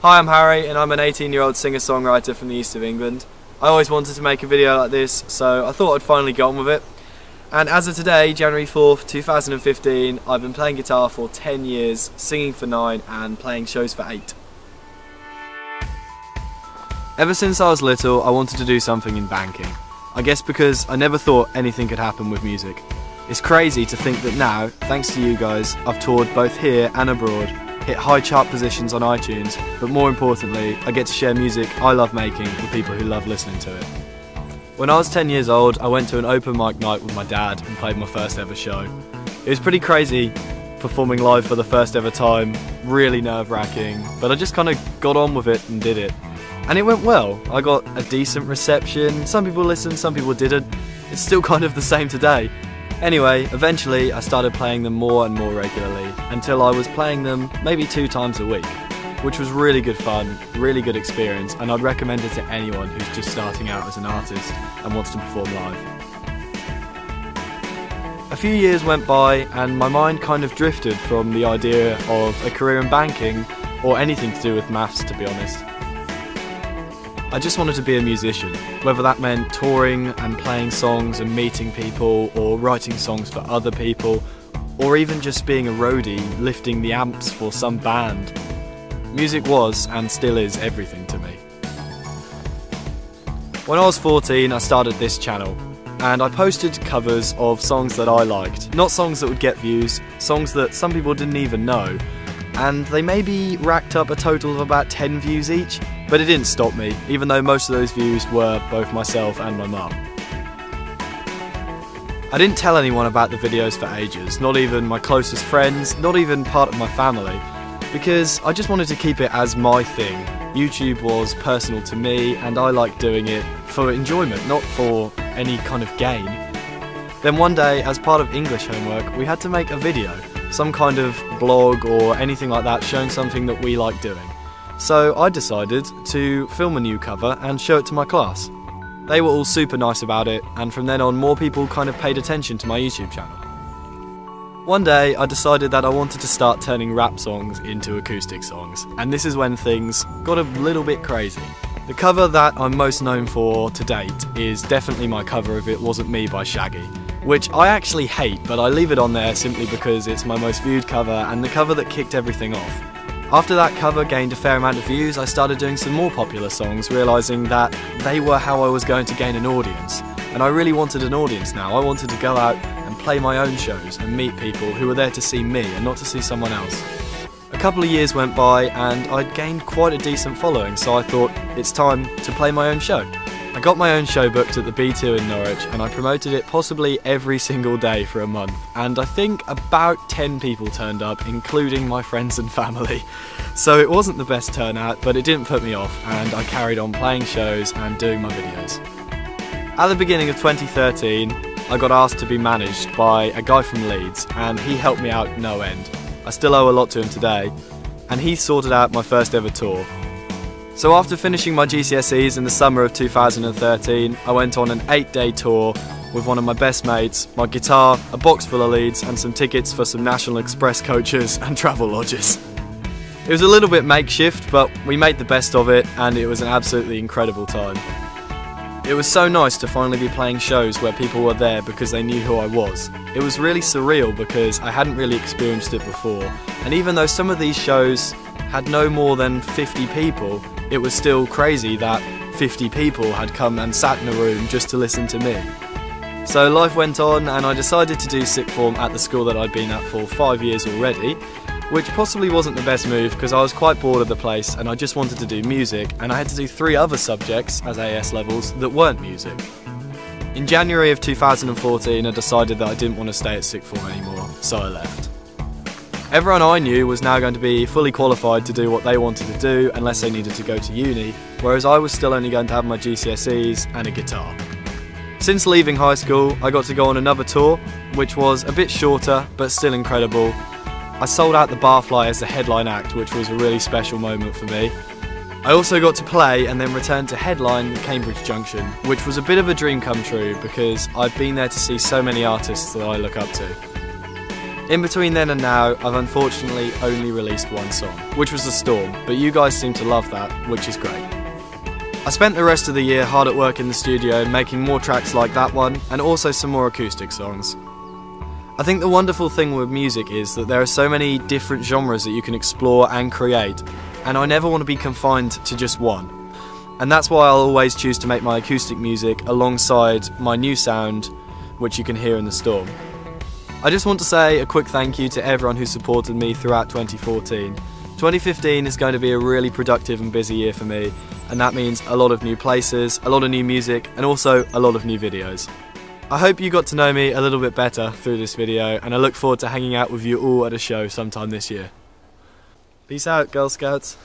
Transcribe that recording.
Hi, I'm Harry and I'm an 18-year-old singer-songwriter from the east of England. I always wanted to make a video like this, so I thought I'd finally get on with it. And as of today, January 4th, 2015, I've been playing guitar for 10 years, singing for 9 and playing shows for 8. Ever since I was little, I wanted to do something in banking. I guess because I never thought anything could happen with music. It's crazy to think that now, thanks to you guys, I've toured both here and abroad, hit high chart positions on iTunes, but more importantly, I get to share music I love making with people who love listening to it. When I was 10 years old, I went to an open mic night with my dad and played my first ever show. It was pretty crazy performing live for the first ever time, really nerve-wracking, but I just kind of got on with it and did it. And it went well. I got a decent reception, some people listened, some people didn't. It's still kind of the same today. Anyway, eventually I started playing them more and more regularly, until I was playing them maybe 2 times a week, which was really good fun, really good experience, and I'd recommend it to anyone who's just starting out as an artist and wants to perform live. A few years went by and my mind kind of drifted from the idea of a career in banking or anything to do with maths, to be honest. I just wanted to be a musician, whether that meant touring and playing songs and meeting people, or writing songs for other people, or even just being a roadie lifting the amps for some band. Music was, and still is, everything to me. When I was 14, I started this channel, and I posted covers of songs that I liked. Not songs that would get views, songs that some people didn't even know, and they maybe racked up a total of about 10 views each, but it didn't stop me, even though most of those views were both myself and my mum. I didn't tell anyone about the videos for ages, not even my closest friends, not even part of my family, because I just wanted to keep it as my thing. YouTube was personal to me and I liked doing it for enjoyment, not for any kind of gain. Then one day, as part of English homework, we had to make a video, some kind of blog or anything like that showing something that we like doing. So I decided to film a new cover and show it to my class. They were all super nice about it, and from then on more people kind of paid attention to my YouTube channel. One day I decided that I wanted to start turning rap songs into acoustic songs, and this is when things got a little bit crazy. The cover that I'm most known for to date is definitely my cover of It Wasn't Me by Shaggy, which I actually hate, but I leave it on there simply because it's my most viewed cover and the cover that kicked everything off. After that cover gained a fair amount of views, I started doing some more popular songs, realising that they were how I was going to gain an audience. And I really wanted an audience now. I wanted to go out and play my own shows and meet people who were there to see me and not to see someone else. A couple of years went by and I'd gained quite a decent following, so I thought it's time to play my own show. I got my own show booked at the B2 in Norwich and I promoted it possibly every single day for a month, and I think about 10 people turned up, including my friends and family. So it wasn't the best turnout, but it didn't put me off and I carried on playing shows and doing my videos. At the beginning of 2013, I got asked to be managed by a guy from Leeds and he helped me out no end. I still owe a lot to him today, and he sorted out my first ever tour. So after finishing my GCSEs in the summer of 2013, I went on an 8-day tour with one of my best mates, my guitar, a box full of leads and some tickets for some National Express coaches and travel lodges. It was a little bit makeshift, but we made the best of it and it was an absolutely incredible time. It was so nice to finally be playing shows where people were there because they knew who I was. It was really surreal because I hadn't really experienced it before, and even though some of these shows had no more than 50 people, it was still crazy that 50 people had come and sat in a room just to listen to me. So life went on and I decided to do sixth form at the school that I'd been at for 5 years already, which possibly wasn't the best move because I was quite bored of the place and I just wanted to do music, and I had to do 3 other subjects as AS levels that weren't music. In January of 2014 I decided that I didn't want to stay at sixth form anymore, so I left. Everyone I knew was now going to be fully qualified to do what they wanted to do unless they needed to go to uni, whereas I was still only going to have my GCSEs and a guitar. Since leaving high school, I got to go on another tour, which was a bit shorter but still incredible. I sold out the Barfly as the headline act, which was a really special moment for me. I also got to play and then return to headline Cambridge Junction, which was a bit of a dream come true because I've been there to see so many artists that I look up to. In between then and now, I've unfortunately only released one song, which was The Storm, but you guys seem to love that, which is great. I spent the rest of the year hard at work in the studio making more tracks like that one, and also some more acoustic songs. I think the wonderful thing with music is that there are so many different genres that you can explore and create, and I never want to be confined to just one. And that's why I'll always choose to make my acoustic music alongside my new sound, which you can hear in The Storm. I just want to say a quick thank you to everyone who supported me throughout 2014. 2015 is going to be a really productive and busy year for me, and that means a lot of new places, a lot of new music, and also a lot of new videos. I hope you got to know me a little bit better through this video, and I look forward to hanging out with you all at a show sometime this year. Peace out, Girl Scouts.